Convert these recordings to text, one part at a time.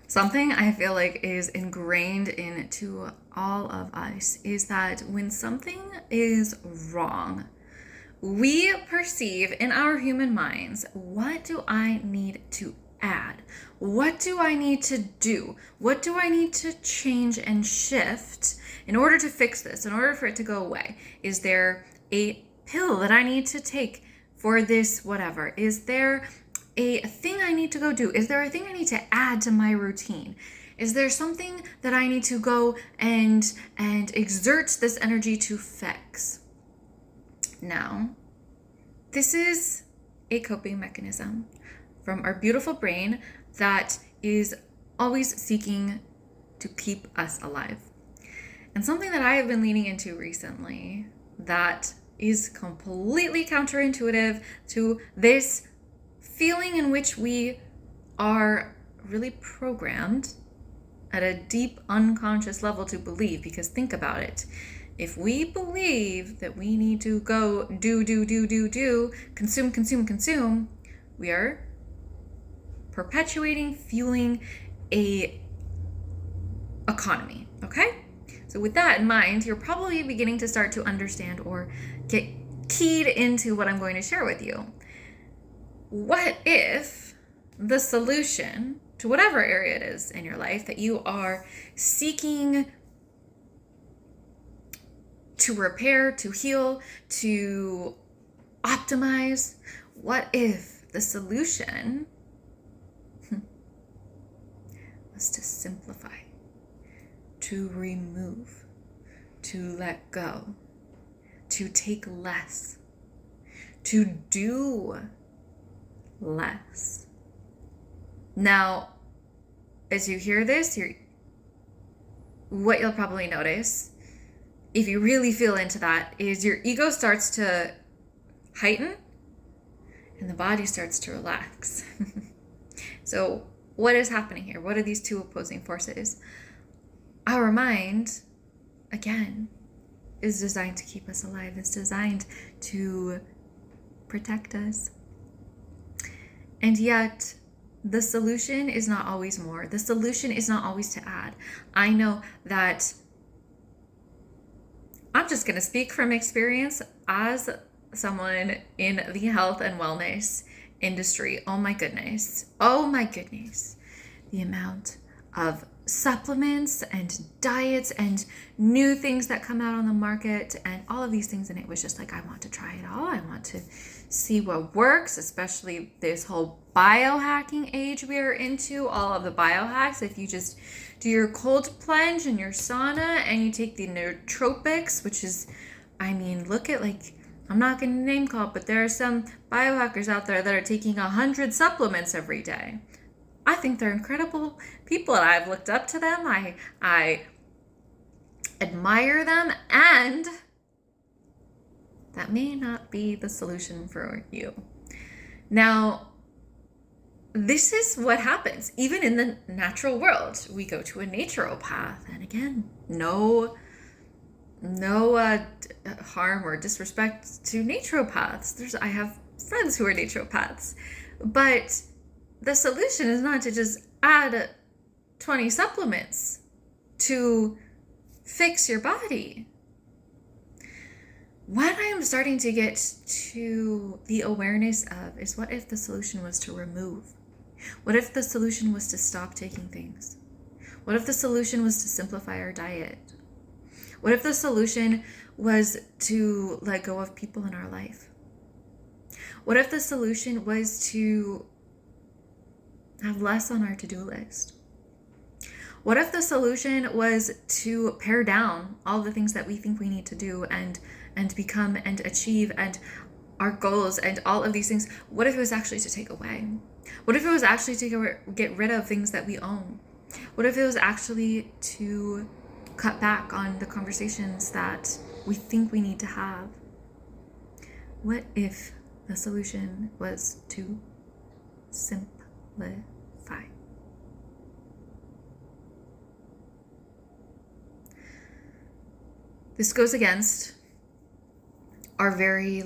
Something I feel like is ingrained into all of us is that when something is wrong, we perceive in our human minds, what do I need to add? What do I need to do? What do I need to change and shift in order to fix this, in order for it to go away? Is there a pill that I need to take for this, whatever? Is there a thing I need to go do? Is there a thing I need to add to my routine? Is there something that I need to go and exert this energy to fix? Now, this is a coping mechanism from our beautiful brain that is always seeking to keep us alive. And something that I have been leaning into recently that is completely counterintuitive to this feeling in which we are really programmed at a deep unconscious level to believe. Because think about it. If we believe that we need to go do, consume, we are perpetuating, fueling a economy, okay? So with that in mind, you're probably beginning to start to understand or get keyed into what I'm going to share with you. What if the solution to whatever area it is in your life that you are seeking to repair, to heal, to optimize, what if the solution was to simplify, to remove, to let go, to take less, to do less? Now, as you hear this, what you'll probably notice, if you really feel into that, is your ego starts to heighten and the body starts to relax. So what is happening here? What are these two opposing forces? Our mind, again, is designed to keep us alive. It's designed to protect us. And yet, the solution is not always more. The solution is not always to add. I know that I'm just going to speak from experience as someone in the health and wellness industry. Oh my goodness. The amount of supplements and diets and new things that come out on the market and all of these things. And it was just like, I want to try it all. I want to see what works, especially this whole biohacking age we are into, all of the biohacks. If you just do your cold plunge and your sauna and you take the nootropics, which is, look at, like, I'm not going to name call, but there are some biohackers out there that are taking 100 supplements every day. I think they're incredible people, and I've looked up to them. I admire them, and that may not be the solution for you. Now, this is what happens even in the natural world. We go to a naturopath, and again, no harm or disrespect to naturopaths. I have friends who are naturopaths, but the solution is not to just add 20 supplements to fix your body. What I am starting to get to the awareness of is, what if the solution was to remove? What if the solution was to stop taking things? What if the solution was to simplify our diet? What if the solution was to let go of people in our life? What if the solution was to have less on our to-do list? What if the solution was to pare down all the things that we think we need to do and become and achieve and our goals and all of these things? What if it was actually to take away? What if it was actually to get rid of things that we own? What if it was actually to cut back on the conversations that we think we need to have? What if the solution was to simplify? This goes against our very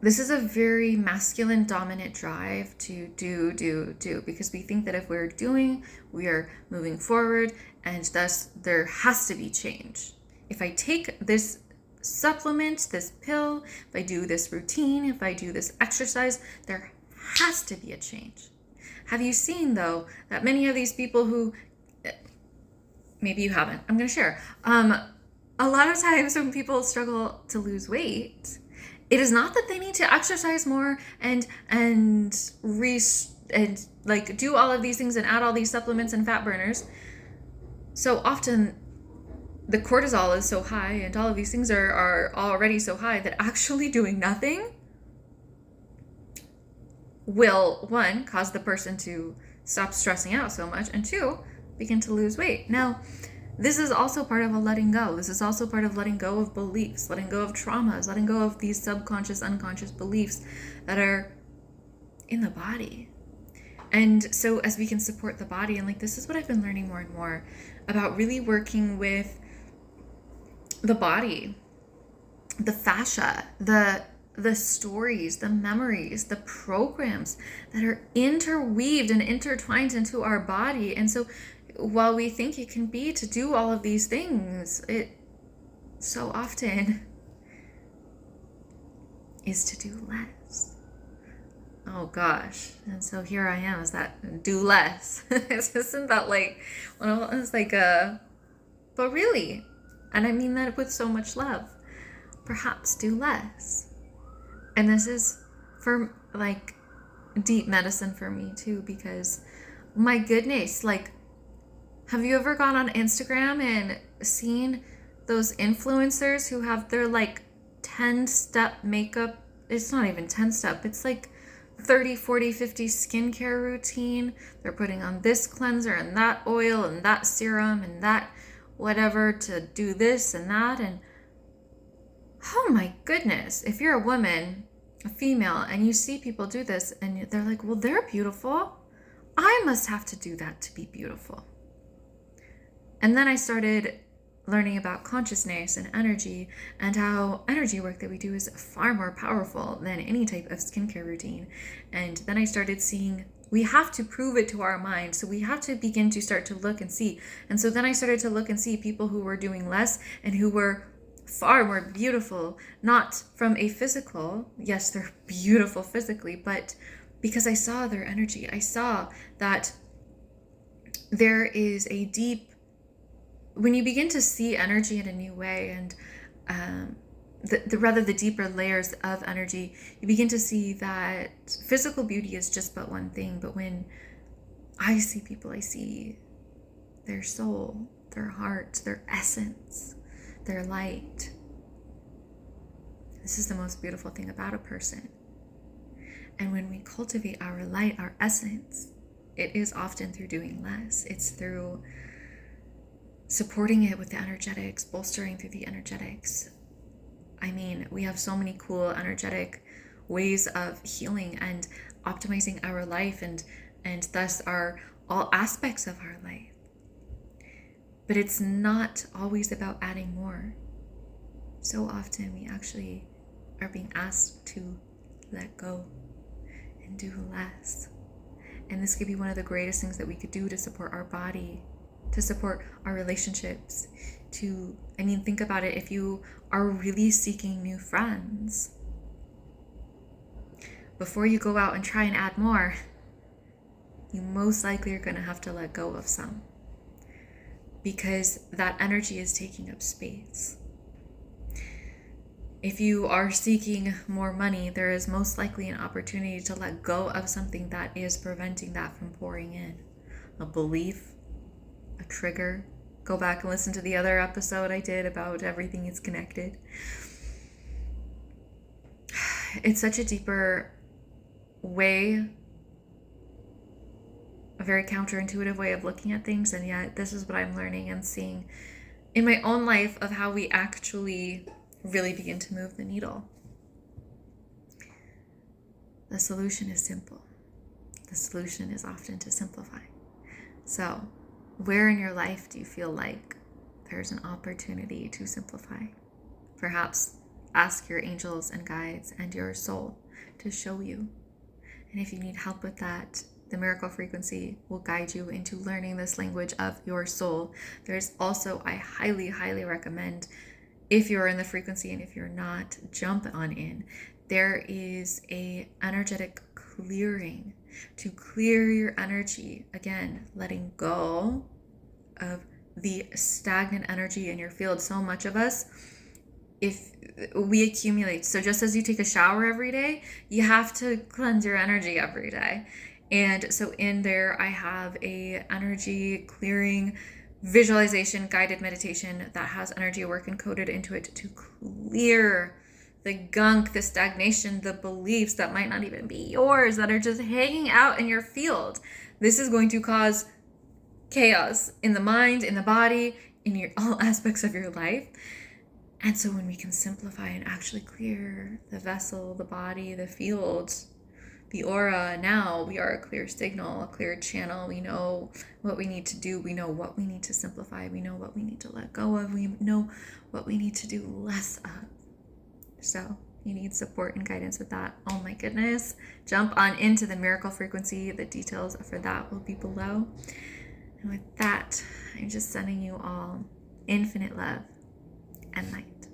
this is a very masculine dominant drive to do, because we think that if we're doing, we are moving forward, and thus there has to be change. If I take this supplement, this pill, if I do this routine, if I do this exercise, there has to be a change. Have you seen, though, that many of these people who, maybe you haven't, I'm going to share, a lot of times when people struggle to lose weight, it is not that they need to exercise more and like do all of these things and add all these supplements and fat burners. So often the cortisol is so high and all of these things are already so high that actually doing nothing will, one, cause the person to stop stressing out so much, and two, begin to lose weight. Now, this is also part of a letting go. This is also part of letting go of beliefs, letting go of traumas, letting go of these subconscious, unconscious beliefs that are in the body. And so as we can support the body, and like this is what I've been learning more and more about, really working with the body, the fascia, the stories, the memories, the programs that are interweaved and intertwined into our body. And so while we think it can be to do all of these things, it so often is to do less. Oh gosh. And so here I am, is that do less. Isn't that like, well, it's like but really, and I mean that with so much love, perhaps do less. And this is for like deep medicine for me too, because my goodness, like, have you ever gone on Instagram and seen those influencers who have their like 10-step makeup? It's not even 10-step. It's like 30, 40, 50 skincare routine. They're putting on this cleanser and that oil and that serum and that whatever to do this and that. And oh my goodness, if you're a woman, a female, and you see people do this and they're like, well, they're beautiful, I must have to do that to be beautiful. And then I started learning about consciousness and energy, and how energy work that we do is far more powerful than any type of skincare routine. And then I started seeing we have to prove it to our mind. So we have to begin to start to look and see. And so then I started to look and see people who were doing less and who were far more beautiful, not from a physical, yes, they're beautiful physically, but because I saw their energy. I saw that there is a deep, when you begin to see energy in a new way, and the deeper layers of energy, you begin to see that physical beauty is just but one thing. But when I see people, I see their soul, their heart, their essence, their light. This is the most beautiful thing about a person. And when we cultivate our light, our essence, it is often through doing less. It's through supporting it with the energetics, bolstering through the energetics. I mean, we have so many cool energetic ways of healing and optimizing our life, and thus our all aspects of our life. But it's not always about adding more. So often we actually are being asked to let go and do less. And this could be one of the greatest things that we could do to support our body, to support our relationships, think about it. If you are really seeking new friends, before you go out and try and add more, you most likely are going to have to let go of some, because that energy is taking up space. If you are seeking more money, there is most likely an opportunity to let go of something that is preventing that from pouring in. A belief, a trigger. Go back and listen to the other episode I did about everything is connected. It's such a deeper way, a very counterintuitive way of looking at things, and yet this is what I'm learning and seeing in my own life of how we actually really begin to move the needle. The solution is simple. The solution is often to simplify. So, where in your life do you feel like there's an opportunity to simplify? Perhaps ask your angels and guides and your soul to show you. And if you need help with that, the miracle frequency will guide you into learning this language of your soul. There's also, I highly, highly recommend, if you're in the frequency and if you're not, jump on in. There is a energetic clearing to clear your energy. Again, letting go of the stagnant energy in your field. So much of us, if we accumulate, so just as you take a shower every day, you have to cleanse your energy every day. And so in there, I have a energy clearing visualization guided meditation that has energy work encoded into it to clear the gunk, the stagnation, the beliefs that might not even be yours, that are just hanging out in your field. This is going to cause chaos in the mind, in the body, in all aspects of your life. And so when we can simplify and actually clear the vessel, the body, the field, the aura, now we are a clear signal, a clear channel. We know what we need to do. We know what we need to simplify. We know what we need to let go of. We know what we need to do less of. So you need support and guidance with that. Oh my goodness. Jump on into the miracle frequency. The details for that will be below. And with that, I'm just sending you all infinite love and light.